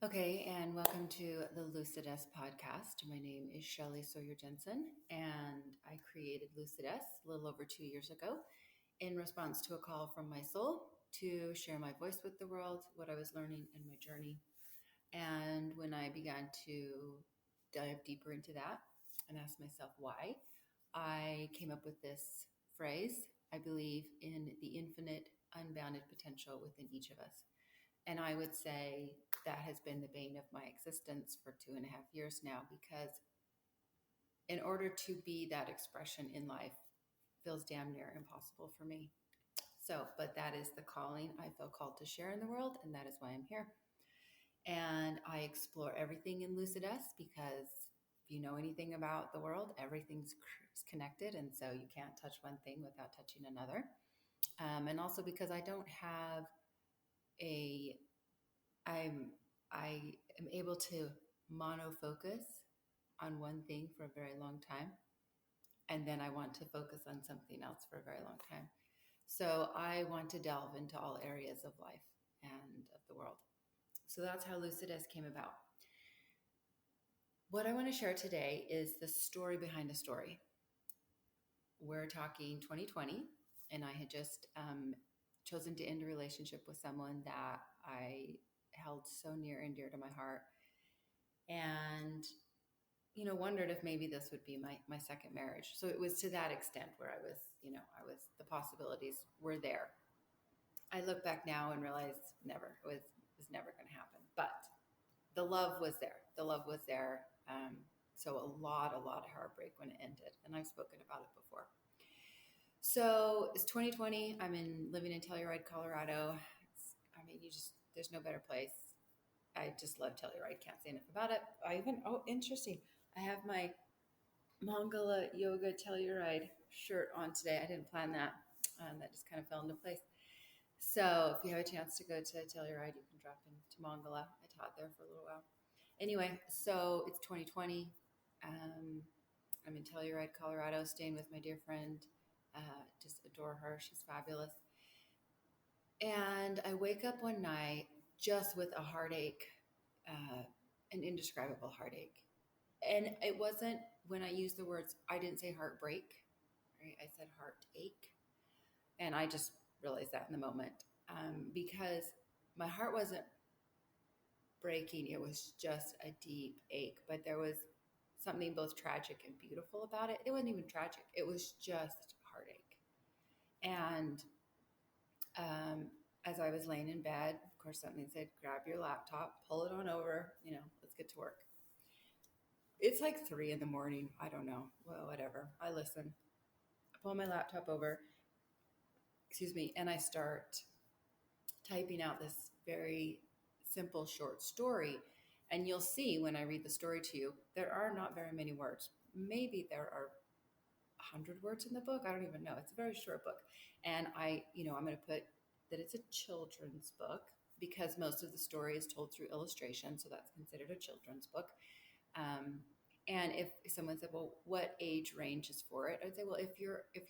Okay, and welcome to the Lucidess podcast. My name is Shelley Sawyer Jensen, and I created Lucidess a little over 2 years ago in response to a call from my soul to share my voice with the world, what I was learning in my journey. And when I began to dive deeper into that and ask myself why, I came up with this phrase: I believe in the infinite, unbounded potential within each of us. And I would say that has been the bane of my existence for 2.5 years now, because in order to be that expression in life feels damn near impossible for me. So, but that is the calling I feel called to share in the world, and that is why I'm here. And I explore everything in Lucidess because if you know anything about the world, everything's connected. And so you can't touch one thing without touching another. And also because I don't have a I'm I am able to monofocus on one thing for a very long time, and then I want to focus on something else for a very long time. So I want to delve into all areas of life and of the world. So that's how Lucidess came about. What I want to share today is the story behind the story. We're talking 2020, and I had just chosen to end a relationship with someone that I held so near and dear to my heart. And wondered if maybe this would be my second marriage. So it was to that extent where the possibilities were there. I look back now and realize never, it was never going to happen. But the love was there. The love was there. So a lot of heartbreak when it ended. And I've spoken about it before. So it's 2020. Living in Telluride, Colorado. There's no better place. I just love Telluride. Can't say enough about it. Interesting. I have my Mangala Yoga Telluride shirt on today. I didn't plan that. That just kind of fell into place. So if you have a chance to go to Telluride, you can drop into Mangala. I taught there for a little while. Anyway, so it's 2020. I'm in Telluride, Colorado, staying with my dear friend. Just adore her. She's fabulous. And I wake up one night just with a heartache, an indescribable heartache. And it wasn't, when I used the words, I didn't say heartbreak, right? I said heartache. And I just realized that in the moment, because my heart wasn't breaking. It was just a deep ache. But there was something both tragic and beautiful about it. It wasn't even tragic. It was just heartache. And as I was laying in bed, of course, something said, grab your laptop, pull it on over, let's get to work. It's like 3 a.m. I don't know. Well, whatever. I listen. I pull my laptop over, and I start typing out this very simple short story. And you'll see when I read the story to you, there are not very many words. Maybe there are 100 words in the book. I don't even know. It's a very short book. And I'm going to put that it's a children's book because most of the story is told through illustration. So that's considered a children's book. And if someone said, well, what age range is for it? I'd say, well, if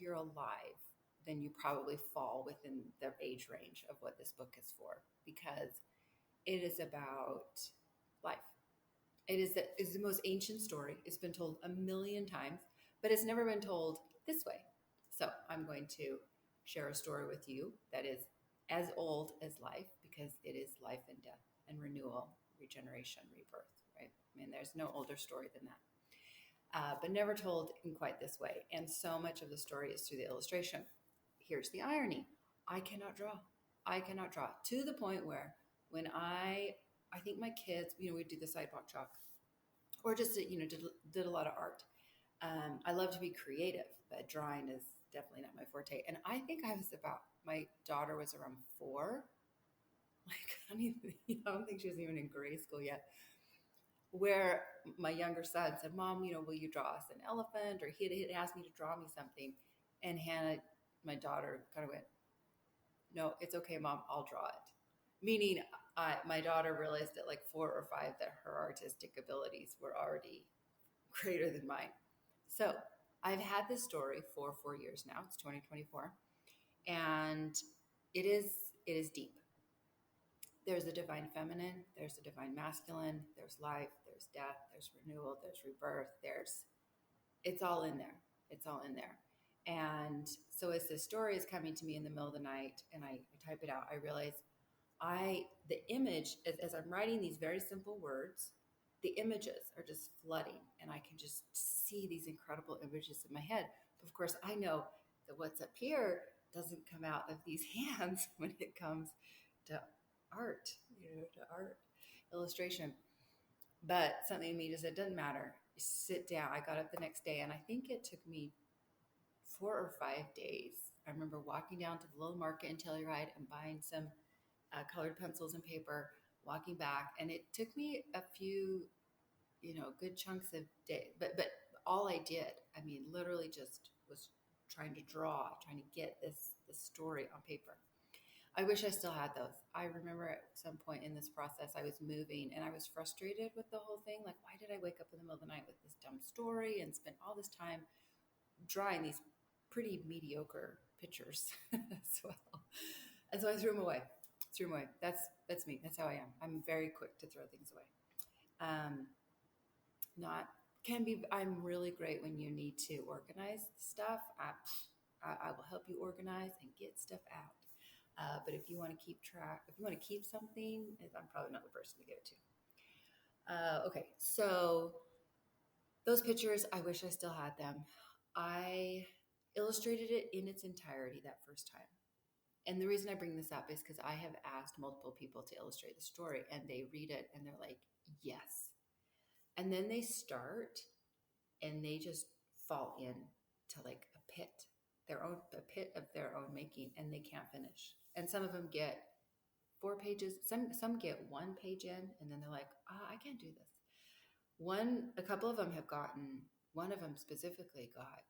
you're alive, then you probably fall within the age range of what this book is for, because it is about life. It's the most ancient story. It's been told a million times, but it's never been told this way. So I'm going to share a story with you that is as old as life, because it is life and death and renewal, regeneration, rebirth, right? There's no older story than that, but never told in quite this way. And so much of the story is through the illustration. Here's the irony. I cannot draw to the point where when I think my kids, we do the sidewalk chalk, or just, did a lot of art. I love to be creative, but drawing is definitely not my forte. And I think my daughter was around 4. Like, I don't think she was even in grade school yet, where my younger son said, Mom, will you draw us an elephant? Or he had asked me to draw me something. And Hannah, my daughter, kind of went, no, it's okay, Mom, I'll draw it. Meaning my daughter realized at like 4 or 5 that her artistic abilities were already greater than mine. So I've had this story for 4 years now. It's 2024. And it is deep. There's a divine feminine, there's a divine masculine, there's life, there's death, there's renewal, there's rebirth, it's all in there. It's all in there. And so as this story is coming to me in the middle of the night and I type it out, I realize the image, as I'm writing these very simple words, the images are just flooding and I can just see these incredible images in my head. But of course, I know that what's up here doesn't come out of these hands when it comes to art, to art illustration. But something in me just said, it doesn't matter. Sit down. I got up the next day and I think it took me 4 or 5 days. I remember walking down to the little market in Telluride and buying some colored pencils and paper, walking back. And it took me a few, good chunks of day, but all I did, I mean, literally just was trying to get this story on paper. I wish I still had those. I remember at some point in this process, I was moving and I was frustrated with the whole thing. Like, why did I wake up in the middle of the night with this dumb story and spend all this time drawing these pretty mediocre pictures as well? And so I threw them away. That's me. That's how I am. I'm very quick to throw things away. I'm really great when you need to organize stuff. I will help you organize and get stuff out. But if you want to keep track, if you want to keep something, I'm probably not the person to give it to. Okay, so those pictures, I wish I still had them. I illustrated it in its entirety that first time. And the reason I bring this up is because I have asked multiple people to illustrate the story and they read it and they're like, yes. And then they start and they just fall in to like a pit of their own making, and they can't finish. And some of them get 4 pages. Some get 1 page in and then they're like, I can't do this. A couple of them have gotten, one of them specifically got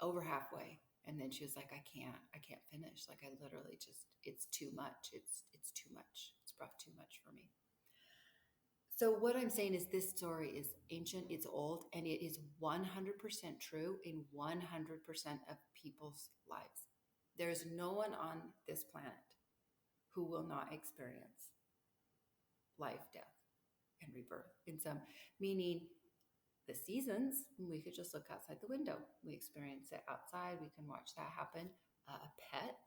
over halfway. And then she was like, I can't finish. Like I literally just, it's too much. It's too much. It's brought too much for me. So what I'm saying is this story is ancient, it's old, and it is 100% true in 100% of people's lives. There's no one on this planet who will not experience life, death, and rebirth in some, meaning the seasons, we could just look outside the window. We experience it outside. We can watch that happen. A pet,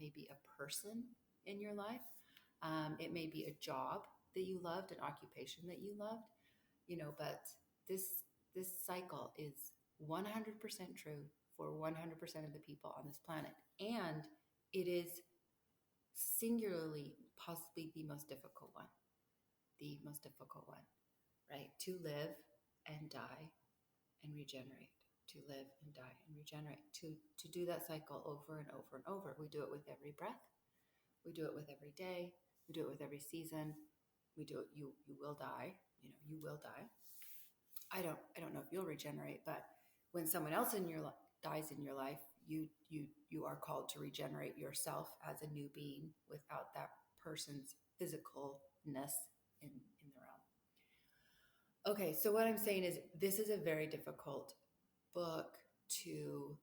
maybe a person in your life. It may be a job that you loved, an occupation that you loved, but this cycle is 100% true for 100% of the people on this planet. And it is singularly, possibly the most difficult one, right? To live and die and regenerate, to live and die and regenerate, to do that cycle over and over and over. We do it with every breath. We do it with every day. We do it with every season. We do it. You will die. You will die. I don't know if you'll regenerate, but when someone else dies in your life, you are called to regenerate yourself as a new being without that person's physicalness in the realm. Okay, so what I'm saying is this is a very difficult book to,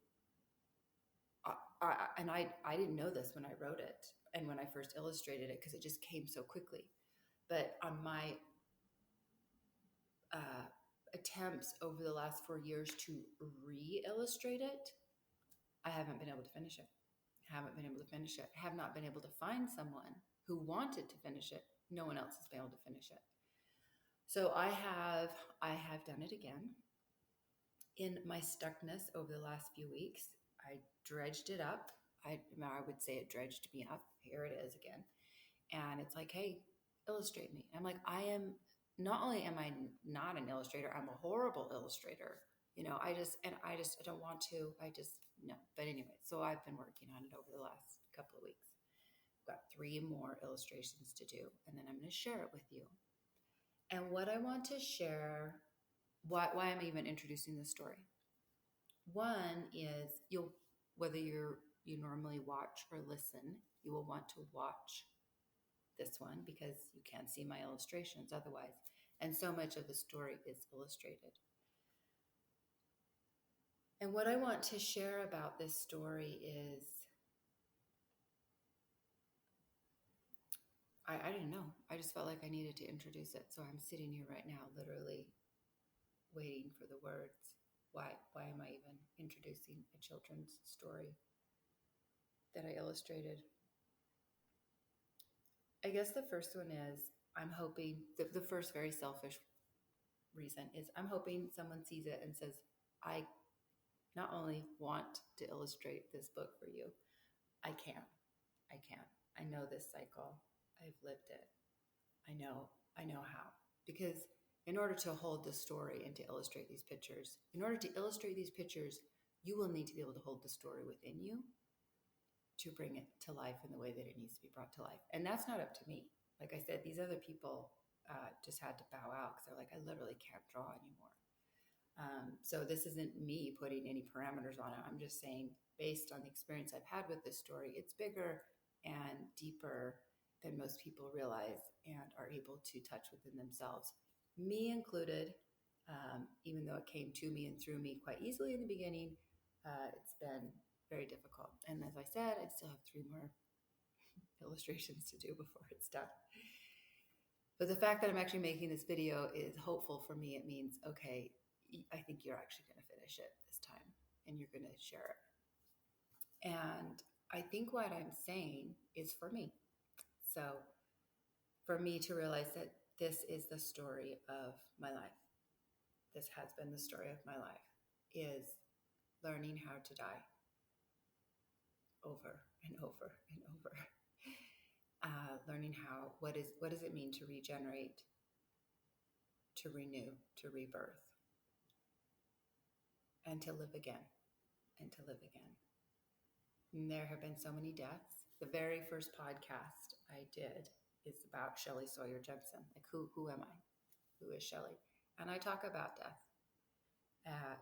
and I didn't know this when I wrote it and when I first illustrated it because it just came so quickly. But on my attempts over the last 4 years to re-illustrate it, I haven't been able to finish it. Have not been able to find someone who wanted to finish it. No one else has been able to finish it. So I have done it again. In my stuckness over the last few weeks, I dredged it up. I would say it dredged me up. Here it is again. And it's like, hey, illustrate me. I'm like, not only am I not an illustrator, I'm a horrible illustrator. I don't want to, no. But anyway, so I've been working on it over the last couple of weeks. I've got 3 more illustrations to do, and then I'm going to share it with you. And what I want to share, why I'm even introducing this story. One is whether you normally watch or listen, you will want to watch this one because you can't see my illustrations otherwise. And so much of the story is illustrated. And what I want to share about this story is I didn't know. I just felt like I needed to introduce it. So I'm sitting here right now, literally waiting for the words. Why am I even introducing a children's story that I illustrated? I guess the first one is I'm hoping the first very selfish reason is I'm hoping someone sees it and says, I not only want to illustrate this book for you, I can. I can. I know this cycle. I've lived it. I know how. Because in order to hold the story and to illustrate these pictures, in order to illustrate these pictures, you will need to be able to hold the story within you to bring it to life in the way that it needs to be brought to life. And that's not up to me. Like I said, these other people just had to bow out because they're like, I literally can't draw anymore. So this isn't me putting any parameters on it. I'm just saying, based on the experience I've had with this story, it's bigger and deeper than most people realize and are able to touch within themselves, me included. Even though it came to me and through me quite easily in the beginning, it's been very difficult. And as I said, I still have 3 more illustrations to do before it's done. But the fact that I'm actually making this video is hopeful for me. It means, okay, I think you're actually going to finish it this time and you're going to share it. And I think what I'm saying is for me. So for me to realize that this is the story of my life, this has been the story of my life, is learning how to die over and over and over. Learning what does it mean to regenerate, to renew, to rebirth, and to live again, and to live again. And there have been so many deaths. The very first podcast I did is about Shelley Sawyer Jensen. Like, who am I? Who is Shelley? And I talk about death at,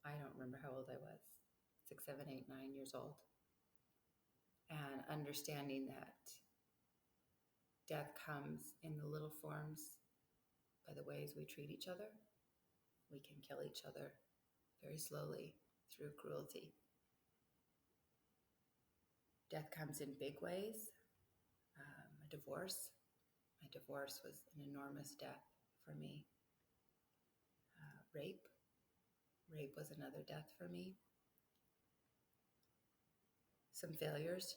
I don't remember how old I was, 6, 7, 8, 9 years old. And understanding that death comes in the little forms by the ways we treat each other. We can kill each other very slowly through cruelty. Death comes in big ways. A divorce. My divorce was an enormous death for me. Rape. Rape was another death for me. Some failures.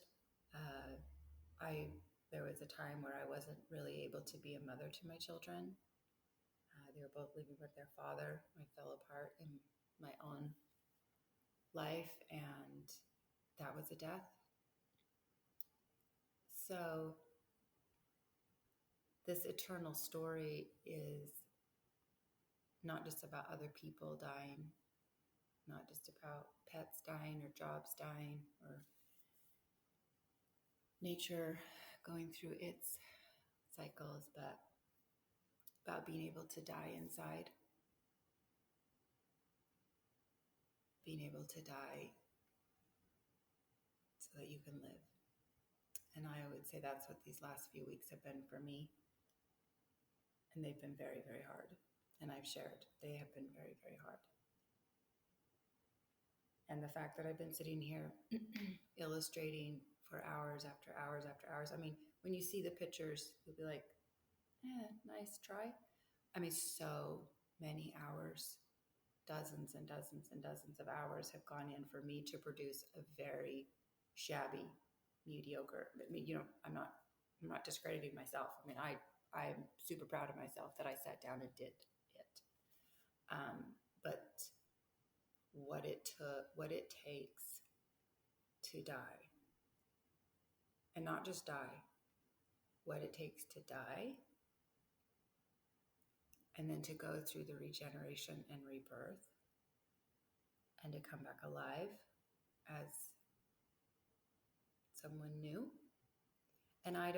There was a time where I wasn't really able to be a mother to my children. They were both living with their father. I fell apart in my own life, and that was a death. So this eternal story is not just about other people dying, not just about pets dying or jobs dying or nature going through its cycles, but about being able to die inside, being able to die so that you can live. And I would say that's what these last few weeks have been for me. And they've been very, very hard. And I've shared, they have been very, very hard. And the fact that I've been sitting here illustrating for hours after hours after hours. I mean, when you see the pictures, you'll be like, nice try. I mean, so many hours, dozens and dozens and dozens of hours have gone in for me to produce a very shabby, mediocre. I mean, I'm not discrediting myself. I mean, I'm super proud of myself that I sat down and did it. But what it takes to die, and not just die, what it takes to die, and then to go through the regeneration and rebirth, and to come back alive as someone new. And I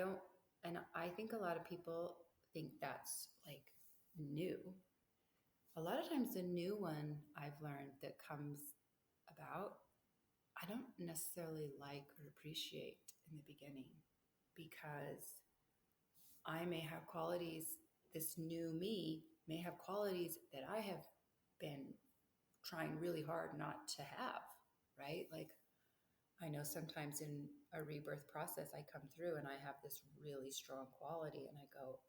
think a lot of people think that's like new. A lot of times the new one I've learned that comes about, I don't necessarily like or appreciate in the beginning, because I may have qualities, this new me may have qualities that I have been trying really hard not to have, right? Like I know sometimes in a rebirth process, I come through and I have this really strong quality, and I go,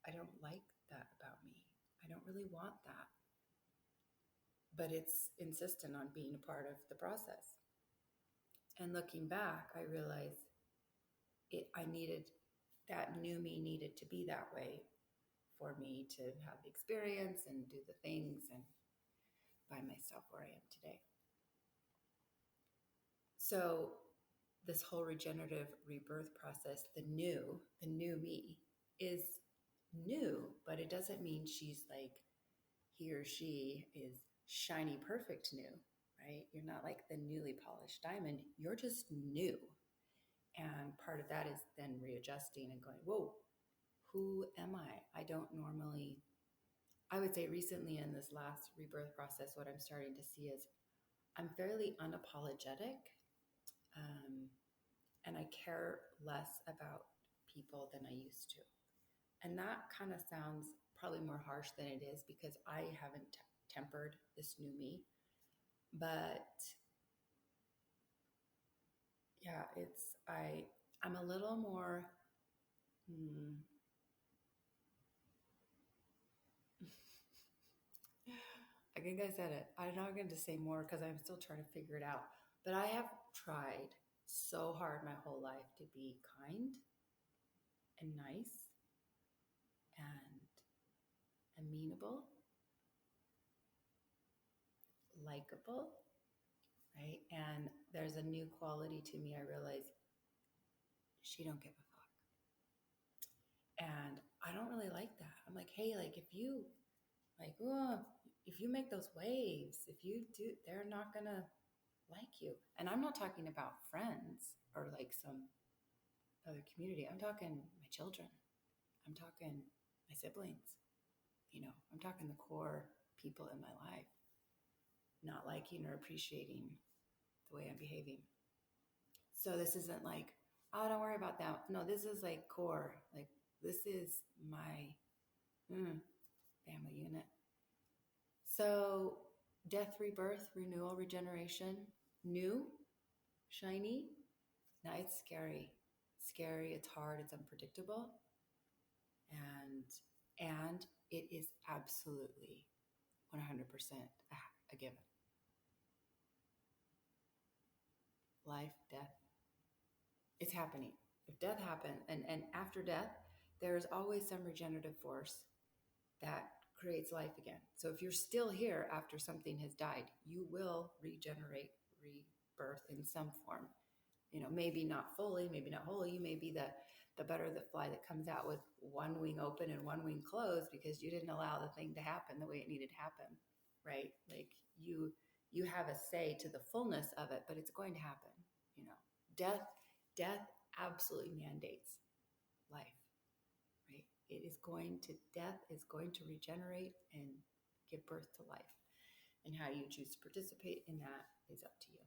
I don't like that about me. I don't really want that. But it's insistent on being a part of the process. And looking back, I realized that new me needed to be that way for me to have the experience and do the things and find myself where I am today. So this whole regenerative rebirth process, the new me is new, but it doesn't mean she's like, he or she is shiny, perfect new, right? You're not like the newly polished diamond. You're just new. And part of that is then readjusting and going, whoa, who am I? I don't normally, I would say recently in this last rebirth process, what I'm starting to see is I'm fairly unapologetic. And I care less about people than I used to. And that kind of sounds probably more harsh than it is because I haven't tempered this new me. But yeah, I'm a little more, I think I said it. I'm not going to say more because I'm still trying to figure it out. But I have tried so hard my whole life to be kind and nice and amenable, likable, right? And there's a new quality to me. I realize she don't give a fuck. And I don't really like that. I'm like, hey, like if you like, oh, if you make those waves, if you do, they're not gonna like you. And I'm not talking about friends or like some other community. I'm talking my children. I'm talking my siblings. I'm talking the core people in my life, not liking or appreciating the way I'm behaving. So this isn't like, oh, don't worry about that. No, this is like core. Like this is my family unit. So death, rebirth, renewal, regeneration, new, shiny. Now it's scary. Scary, it's hard, it's unpredictable. And it is absolutely 100% a given. Life, death, it's happening. If death happens, and after death, there's always some regenerative force that creates life again. So if you're still here after something has died, you will regenerate, rebirth in some form. Maybe not fully, maybe not wholly. You may be the butterfly that comes out with one wing open and one wing closed because you didn't allow the thing to happen the way it needed to happen, right? Like you have a say to the fullness of it, but it's going to happen. Death absolutely mandates life, right? Death is going to regenerate and give birth to life. And how you choose to participate in that is up to you.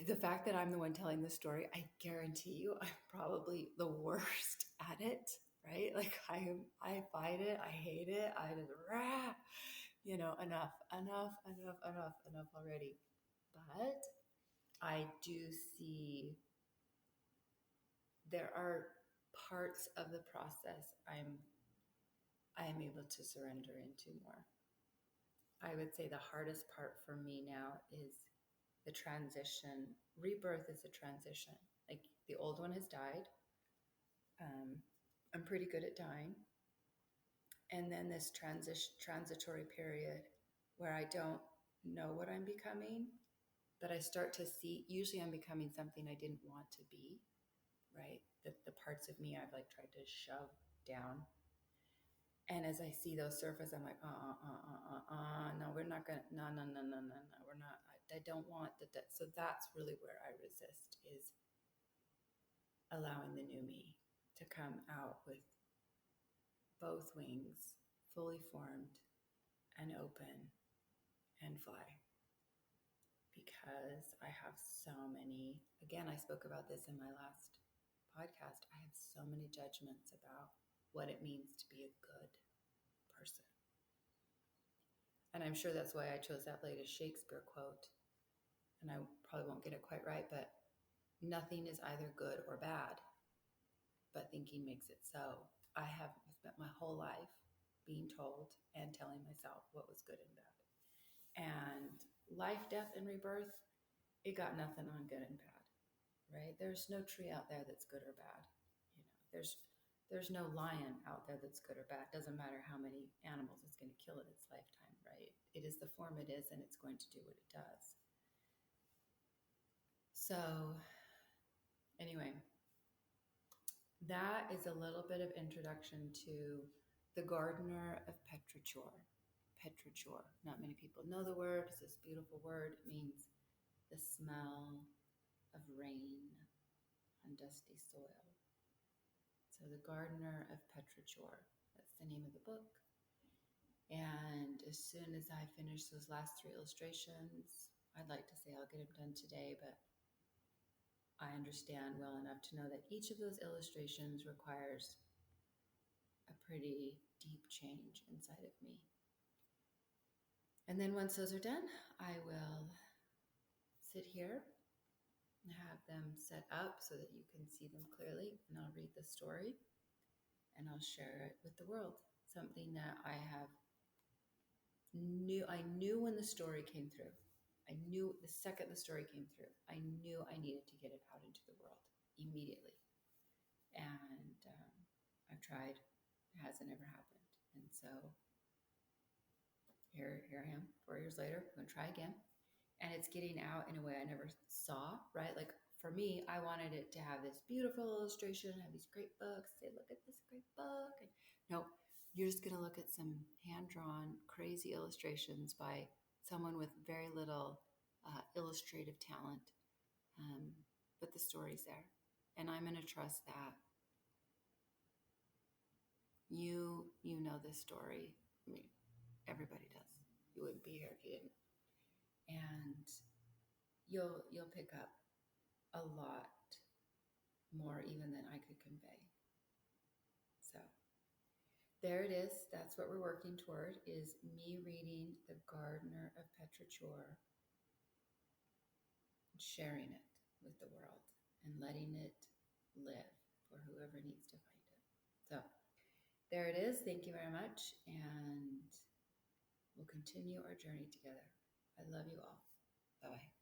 The fact that I'm the one telling this story, I guarantee you I'm probably the worst at it, right? Like I fight it, I hate it, I just enough already. But I do see there are parts of the process I am able to surrender into more. I would say the hardest part for me now is the transition. Rebirth is a transition. Like the old one has died. I'm pretty good at dying. And then this transitory period where I don't know what I'm becoming, but I start to see, usually I'm becoming something I didn't want to be, right? The parts of me I've like tried to shove down. And as I see those surface, I'm like, no, we're not going to, no, we're not, I don't want that. So that's really where I resist, is allowing the new me to come out with both wings fully formed and open and fly. Because I have so many, again, I spoke about this in my last podcast. I have so many judgments about what it means to be a good person. And I'm sure that's why I chose that latest Shakespeare quote. and I probably won't get it quite right, but nothing is either good or bad, but thinking makes it so. I have spent my whole life being told and telling myself what was good and bad. And life, death, and rebirth, it got nothing on good and bad, right? There's no tree out there that's good or bad. There's no lion out there that's good or bad. Doesn't matter how many animals it's going to kill in its lifetime, right? It is the form it is, and it's going to do what it does. So, anyway, that is a little bit of introduction to the gardener of Petrichor. Petrichor. Not many people know the word. It's this beautiful word. It means the smell of rain on dusty soil. So the gardener of Petrichor. That's the name of the book. And as soon as I finish those last 3 illustrations, I'd like to say I'll get them done today, but I understand well enough to know that each of those illustrations requires a pretty deep change inside of me. And then once those are done, I will sit here and have them set up so that you can see them clearly, and I'll read the story and I'll share it with the world. Something that I knew when the story came through. I knew the second the story came through, I knew I needed to get it out into the world immediately. And I've tried, it hasn't ever happened. And so here I am 4 years later, I'm gonna try again. And it's getting out in a way I never saw, right? Like for me, I wanted it to have this beautiful illustration, have these great books, say, look at this great book. And no, you're just gonna look at some hand-drawn, crazy illustrations by someone with very little illustrative talent. But the story's there. And I'm gonna trust that you know this story. I mean, everybody does. You wouldn't be here if you didn't. And you'll pick up a lot more even than I could convey. So there it is. That's what we're working toward, is me reading The Gardener of Petrichor, sharing it with the world and letting it live for whoever needs to find it. So there it is. Thank you very much. And we'll continue our journey together. I love you all. Bye-bye.